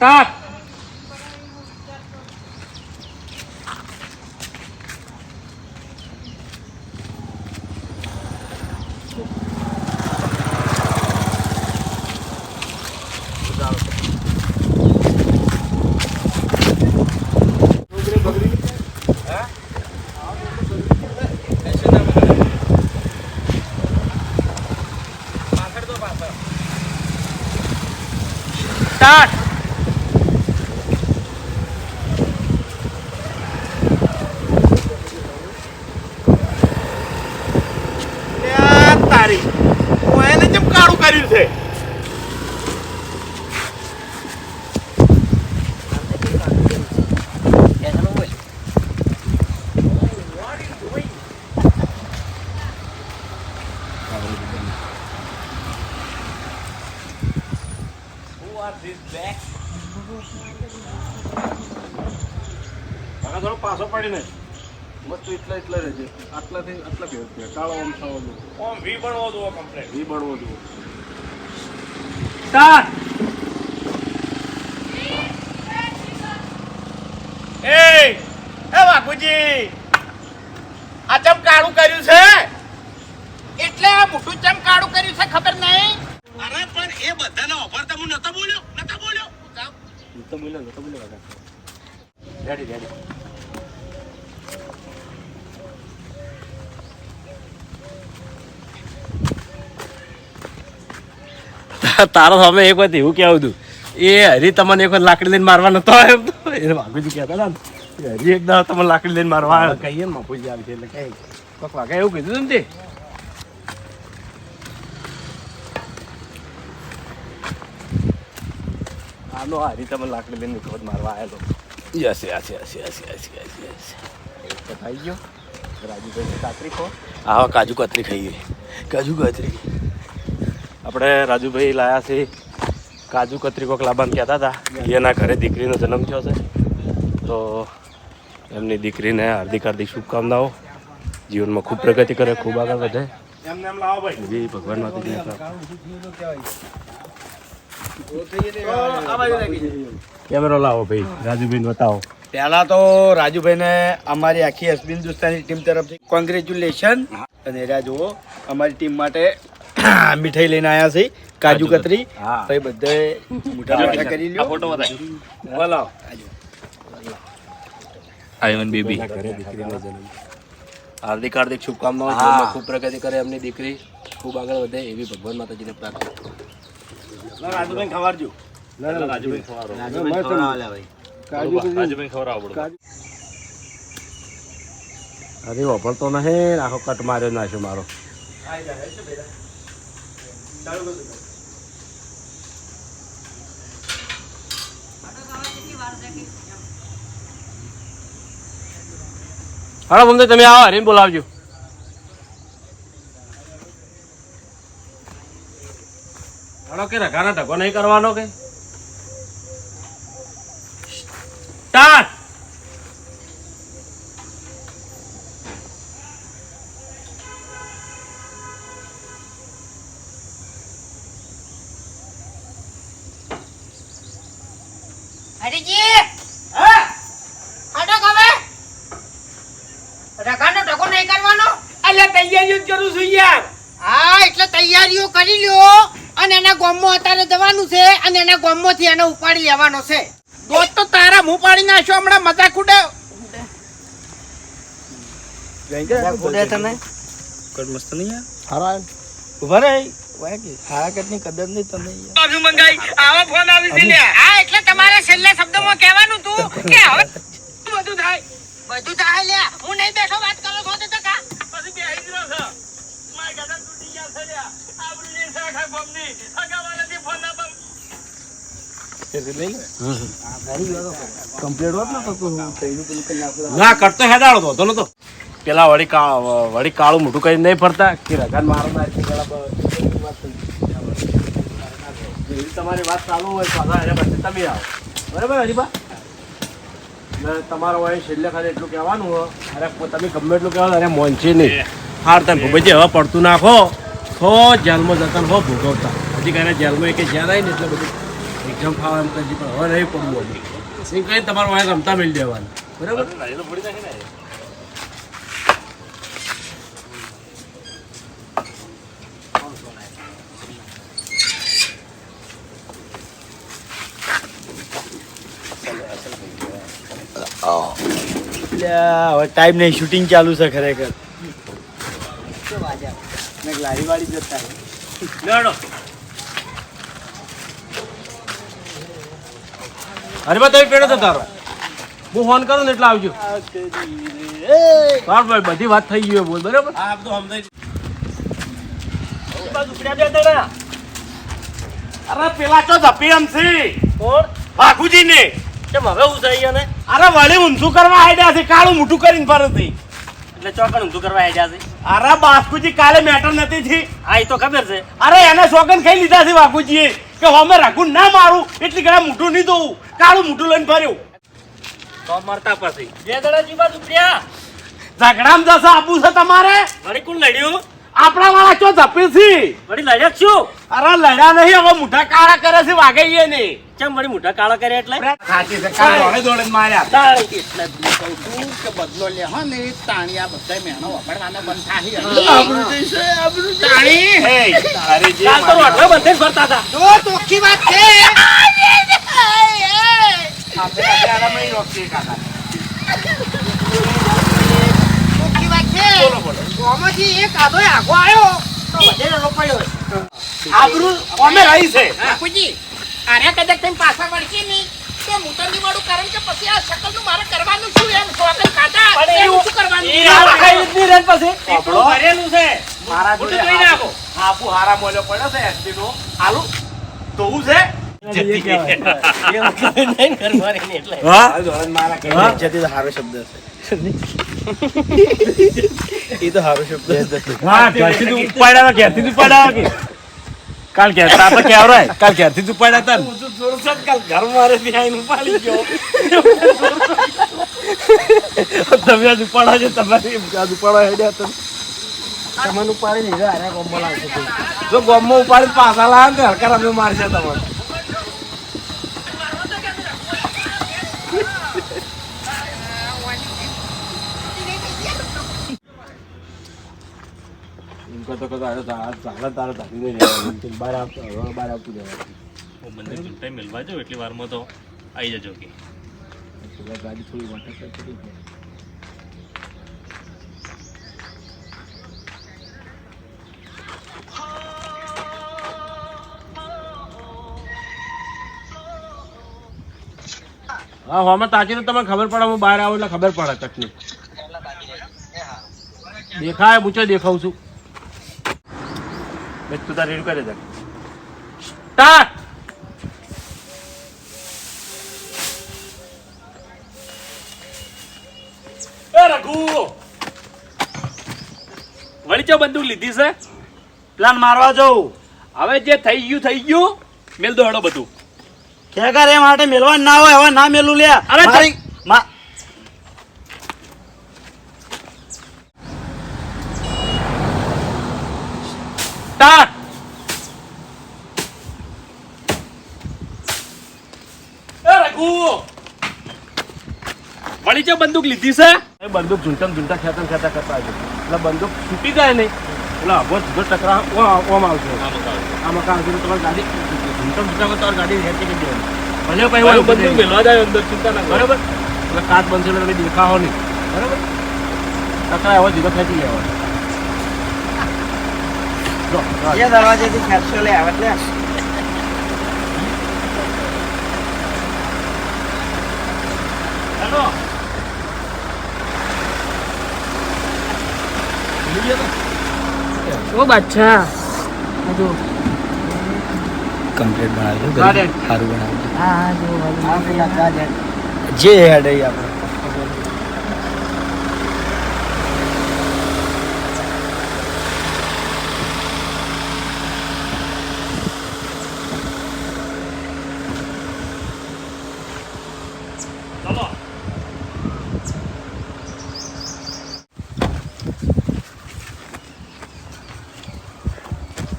Start. Start. તારી હું એને જેમ કાળું કર્યું છે. થોડો પાછો પડીને મસ્ત એટલા રહેજે. આટલાથી આટલા ફેર કાળો આમ થવો જોઈએ. ઓમ વી બનવો જોઈએ કમ્પ્લીટ. વી બનવો જોઈએ. સ્ટાર્ટ. એ બાપુજી આ ચમ કાળું કર્યું છે? એટલે આ મોટું ચમ કાળું કર્યું છે ખબર નહીં. અરે પણ એ બધાને ઓફર તો હું નતો બોલ્યો. Ready ready. તારો સામે એક વખત એવું કેવું હતું એ હરી તમને એક વખત લાકડી લઈને મારવા નતો એમ તો એ બાપુજી કહેતા હતા ને હરી એક દાડો તમને લાકડી લઈને મારવા આવ્યો કહીએ ને બાપુજી આવી છે એટલે કઈ કોક વાગે એવું કીધું ને તે આનો હરી તમને લાકડી લઈને એક વખત મારવા આવ્યો yes yes yes yes yes yes yes તો થઈ ગયો રાજુભાઈ કાતરી ખો આવા કાજુ કતરી ખાઈએ કાજુ કતરી આપણે રાજુભાઈ લાયા છે કાજુ કતરી કોક લાવવાનું કહેતા હતા એના ઘરે દીકરીનો જન્મ થયો છે તો એમની દીકરીને હાર્દિક હાર્દિક શુભકામનાઓ જીવનમાં ખૂબ પ્રગતિ કરે ખૂબ આગળ વધે એમને એમ લાવો ભાઈ. એવી ભગવાન માતાજી કેમેરો લાવો ભાઈ રાજુભાઈને બતાવો. પહેલા તો રાજુભાઈને અમારી આખી એસબી હિન્દુસ્તાની ટીમ તરફથી કોંગ્રેચ્યુલેશન. અને રહ્યા જુઓ અમારી ટીમ માટે મીઠાઈ લઈને આવ્યા છે કાજુ કતરી. ભાઈ બધાએ મોટા મોટા કરી લ્યો. ફોટો બતાવી બોલો. આયવન બેબી ઘરે દીકરીનો જન્મ હાર્દિક હાર્દિક શુભકામનાઓ જીવનમાં ખૂબ પ્રગતિ કરે એમની દીકરી ખૂબ આગળ વધે એવી ભગવાન માતાજીને પ્રાર્થના. રાજુભાઈ ખવાડજો. રાજુભાઈ ખવડાવો. અરે વાપરતો નહીં આખો કટ માર્યો નાખ્યો મારો. હાલો બમદે તમે આવો હરીને બોલાવજો. હાલો કે રઘાનો ઢગો નહીં કરવાનો કે સ્ટાર્ટ. હરીજી હા આટો હવે રકાનો ટકો નહીં કરવાનો. એટલે તૈયારીઓ જ કરું છું યાર. હા એટલે તૈયારીઓ કરી લ્યો અને એના ગામમાં અત્યારે જવાનું છે અને એના ગામમાંથી એને ઉપાડી લેવાનો છે. દોસ્ત તો તારા મું પાડી નાખ્યો હમણાં મજાક ઉડે. ઉડે તને કટ મસ્ત નહીં યાર. હારા ઉભા રહે વાગે હારા કટની કદર નહીં તને યાર. બાજુ મંગાઈ આવા ફોન આવી છે લ્યા. હા એટલે તમારે છેલ્લા શબ્દમાં કહેવાનું તું કે હવે બધું થાય. બધું થાય લ્યા. હું નહીં બેઠો વાત કરો છો તો કા પછી બેહી જ રહ્યો છે. માય ગદર તૂટી ગયા છે લ્યા. આબરૂ ની સાખા ફોનની અગાવાલાથી ફોન ના બંધ. ના કરતો હેદાડો તો હતો નતો પેલા વળી કાળું મોટું કઈ નહીં ફરતા કે રઘાન મારો તમારી વાત ચાલુ હોય તો એને પછી તમે આવો બરાબર હરીબા. તમારો હોય છેલ્લે ખાલી એટલું કહેવાનું હોય અરે તમે ગમે એટલું કહેવાનું અરે મોનછી નહીં હાર તમે ભૂપતજી હવે પડતું નાખો તો જેલમાં જતા હો ભોગવતા હજી કાંઈ જેલમાં એક જેલ આવી ને એટલે બધું એક્ઝામ ફાવ એમ કરજી પણ હવે નહીં પડવું અમે એમ કહીને તમારું વાંક રમતા મેળ દેવાનું બરાબર હવે ટાઈમ નહીં, શૂટિંગ ચાલુ છે ખરેખર. લારી વાળી જતા અરે બા તમે પેડો તો તારો હું ફોન કરું ને એટલે આવજો ભાઈ બધી વાત થઈ ગઈ બોલ બરાબર આ બધું અરે પેલા તો ધપીએમ છે કોણ બાપુજી ને કેમ હવે હું થઈ ગયા ને અરે વળી ઊંધું કરવા આઈડિયા છે કાળું મોટું કરીને ફરતી એટલે ચોકડ ઊંધું કરવા આવી જશે. અરે બાપુજી કાલે મેટર નથી થી હા એ તો ખબર છે. અરે એને શોખન ખાઈ લીધા છે બાપુજીએ કે અમે રાખું ના મારું એટલી ઘણા મોટું નહીં દઉં કાળું મોટું લઈને ફર્યું તો મરતા પછી બે દડા જીવા દુપડ્યા ઝઘડામાં જશે આપવું છે તમારે વળી કોણ લડ્યું આપણા વાળા ચો ધપે છે વળી લડ્યા છું અરે લડ્યા નહીં હવે મોટા કાળા કરે છે વાગઈએ ને કેમ વળી મોટા કાળા કર્યા એટલે સાચી છે કાળ દોડે દોડે માર્યા તાળી એટલે જ મેં કહું છું. કે બદલો લે હો ને તાણિયા બધા મહેનો વાપરવાનો બંધ થાય તાણી હે અરે જે કાલ તો રોટલો બંધે જ ફરતા હતા. તો ચોખ્ખી વાત છે આપણે આરામ નહીં રોકીએ કાકા ચોખ્ખી વાત છે બોલો બોલો ગોમાંથી એક આધો આગો આવ્યો તો વધેલો પડ્યો આબરૂ અમે રહી છે બાપુજી આરે કદાચ તમે પાછા વળશે નહીં તો મુતંદી વાળું કારણ કે પછી આ શકલનું મારે કરવાનું શું એમ સોગન કાઢા પણ એવું એવું- શું કરવાનું એ આ ખાઈ લીધી રેન પછી આપણું ભરેલું છે મારા મોટું જોડે જોઈ નાખો. હાપુ હારા મોલ્યો પડ્યો છે એસટી નો આલુ ધોવું છે નહીં કરવાની ને એટલે હા ઇજ્જત એ તો સારો શબ્દ છે. એ તો સારો શબ્દ છે. હા ઘરથી તું ઉપાડ્યા ઘરથી તું ઉપાડ્યા કે કાલ ઘેરતા આપણે કેવરાય કાલ ઘેરથી તું ઉપાડ્યા તા કાલ ઘર મારે થી આઈને ઉપાડી ગયો તમે આજ ઉપાડા છે તમારી આજ ઉપાડા હેડ્યા તમે તમને ઉપાડી લીધા આરે ગોમમાં લાવશે કોઈ. જો ગોમમાં ઉપાડી પાછા લાવે ને હલકા રમે મારશે તમારે બંને ચૂંટાઈ મેળવા જાવ એટલી વારમાં તો આવી જજો કે ગાડી થોડી વાટક કરી દે. હા હોમાં તાકીને તમને ખબર પડે હું બહાર આવું એટલે ખબર પડે તકલીફ દેખાય પૂછે દેખાઉં છું મેં તું તાર રેડી કરી દે સ્ટાર્ટ એ રઘુ વળી ચો બંદૂક લીધી છે પ્લાન મારવા જવું હવે જે થઈ ગયું મેલ દો હેડો બધું ખેગર એ માટે મેલવા ના હોય હવે ના મેલું લે. અરે મારી મા સ્ટાર્ટ એ રઘુ વળી ચો બંદૂક લીધી છે એ બંદૂક ઝૂંટા ખેતા કરતા આવજો એટલે બંદૂક છૂટી જાય નહીં એટલે અભો સીધો ટકરા ઓમ આવશે આ મકાન આવશે તમારી ગાડી ઝૂંટા તમારી ગાડી હેઠી કરી દેવાની ભલે ભાઈ પછી બંદૂક મેલવા જાય અંદર ચિંતા ના કરો બરાબર એટલે કાચ બનશે એટલે તમે દેખાવો નહીં બરાબર ટકરા એવો સીધો ખેંચી લેવાનો જો, એ દરવાજેથી ખેંચશો લે આવે એટલે હેડો ઓ બાદશાહ હજુ કમ્પ્લીટ બનાવજો ગાર્ડન. સારું બનાવજો. હા જો આ પેલા ગાર્ડન. જે હેડ એ આપણે ચલો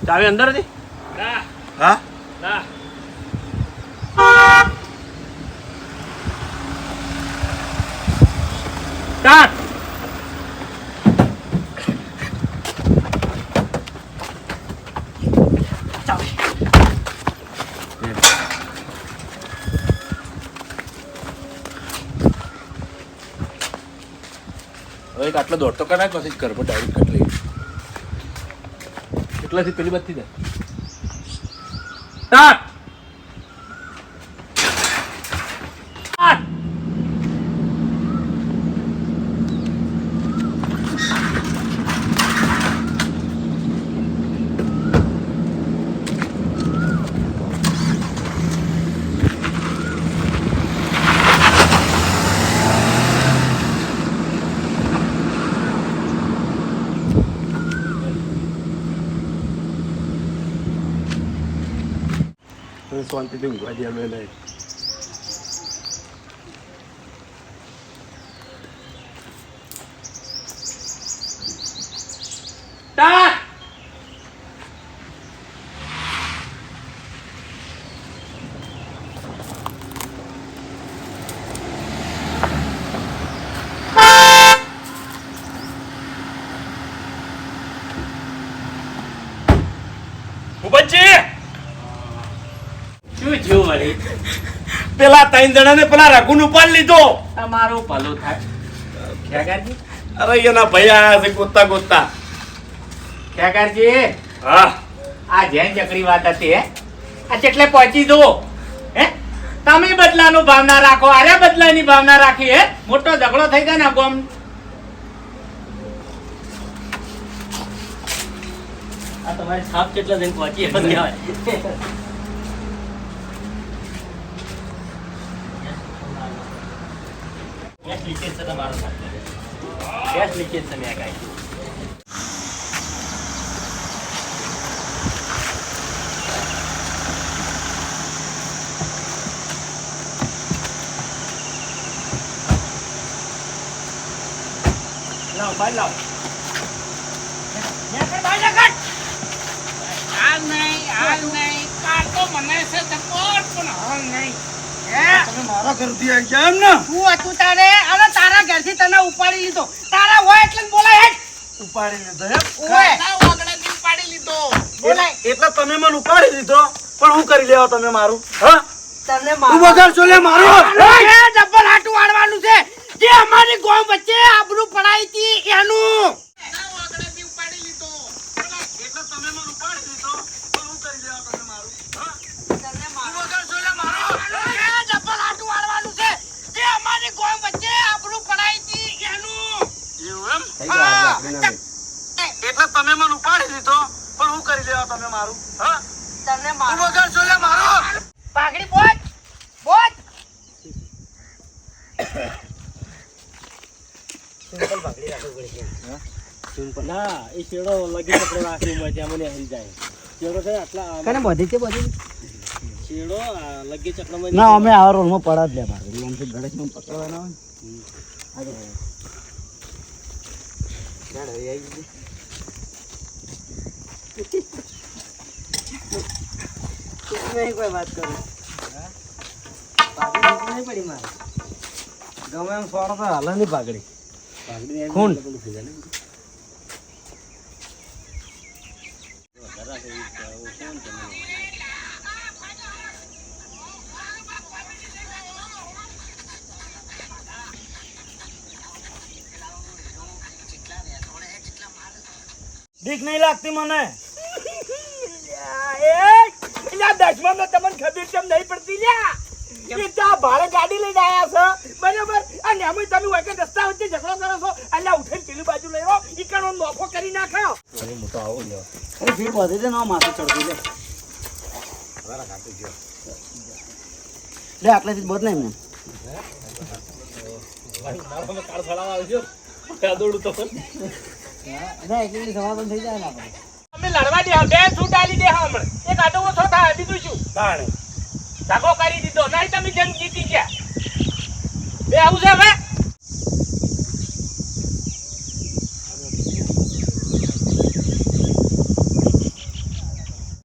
ચાવી અંદર હતી ના હા ના સ્ટાર્ટ. હવે એક આટલો દોડતો કરાય પછી જ કરવો ડાયરેક્ટ કટ લઈ. એટલાથી પેલી બાજુથી જાય. સ્ટાર્ટ. શાંતિથી ઊંઘવા દે અમે નહીં. સ્ટાર્ટ. શું થયું વળી? પેલા 3 જણાને પેલા રઘુને ઉપાડ લીધો. તમારું ભલું થાય. ખેગારજી, અરે એના ભાઈ આયા છે ગોતતા ગોતતા. ખેગારજી, હા આ જેન ચકરી વાત હતી હે, આ કેટલે પહોંચી દો હે? તમે બદલાનું ભાવના રાખો, અરે બદલાની ભાવના રાખી હે. મોટો ઝઘડો થઈ જાય ને ગોમ. આ તમારી છાપ કેટલા દિન પહોંચી એમ કહેવાય. ગેસ લીકેજ છે તમારો. ગેસ લીકેજ છે મેં કાંઈ. લાવ ભાઈ લાવ. હાલ નહીં, કાલ તો મને છે સપોર્ટ, પણ હાલ નહીં. હે? તમે મારા ઘરથી આવી ગયા એમ ને? શું હતું તારે? અરે તારા ઘરથી તને ઉપાડી લીધો. તારા હોય એટલે જ બોલાય હેડ. ઉપાડી લીધો એમ? ઓય. તારા વાગડાથી ઉપાડી લીધો. બોલાય. એટલે તમે મને ઉપાડી લીધો પણ હું કરી લેવા તમે મારું હા તને તું બગાડશો લે મારો એ જબ્બર હાટું વાળવાનું છે. જે અમારી ગોમ વચ્ચે આબરૂ પડાઈ હતી એનું. તારા વાગડાથી ઉપાડી લીધો. એટલે તમે મને ઉપાડી લીધો પણ હું કરી લેવા તમે મારું હા તને મારો. બગાડશો લે મારો એ જબ્બર હાટું વાળવાનું છે. જે અમારી ગોમ વચ્ચે આબરૂ પડાઈ હતી એનું. એવું એમ હા. એટલે તમે મને ઉપાડી લીધો પણ હું કરી લેવા તમે મારું હા તને તું મારો. બગાડશો લે મારો પાઘડી બોજ બોજ. ના એ શેડો લગી પકડો રાખી હોય ત્યાં મને હરી જાય. શેડો છે આટલા કને બધી છે બધી શેડો લગી ચકડામાં ના અમે આ રોલમાં પડા જ લે ભાઈ આમથી ગણેશમાં પકડવાના હોય નહીં કોઈ વાત કરું પાઘડી નહીં પડી મારે ગમે એમ સોરો તો હાલ નહીં પાઘડી ખૂન બીક નહીં લાગતી મને દસમાં તમને ખબર કેમ નહીં પડતી લ્યા એ ત્યાં ભાડે ગાડી લઈને આયા છો બરાબર અને અમે તમે હોય કે રસ્તા વચ્ચે ઝઘડો કરો છો એટલે ઉઠીને પેલી બાજુ લઈ રહો ઈકણો નોખો કરી નાખ્યો મોટો આવો લ્યો. અરે ભીડ બધી છે ના માથે ચડતું લે લે આટલેથી બધ નહીં મારો કાર ફળાવા આવજો કાદોડું તો ના એકલી સમાધાન થઈ જાય ને આપણે અમે લડવા દે બે છૂટ આલી દે હમણાં એક આટો ઓછો થાય બીજું શું તાણે ધાગો કરી દીધો નહીં તમે જંગ જીતી ગયા બે આવું છે હવે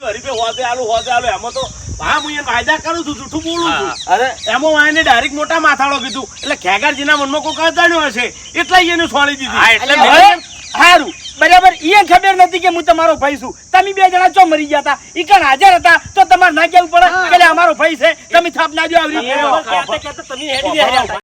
હરીફે હોદે આલું એમાં તો હા હું એને વાયદા કરું છું જૂઠું બોલું છું અરે એમાં વાયને ડાયરેક્ટ મોટા માથાળો કીધું એટલે ખેગારજીના મનમાં કોઈ કદાણ્યો હશે એટલે એને છોડી દીધી એટલે હવે સારું બરાબર ઈ ખબર નથી કે હું તમારો ભાઈ છું તમે બે જણા ચો મરી ગયા હતા ઈ કણ હાજર હતા તો તમારે ના કેવું પડે કે લે અમારો ભાઈ છે તમે થાપ ના દો આવી રીતે. કહેતા કહેતા તમે હેડી ગયા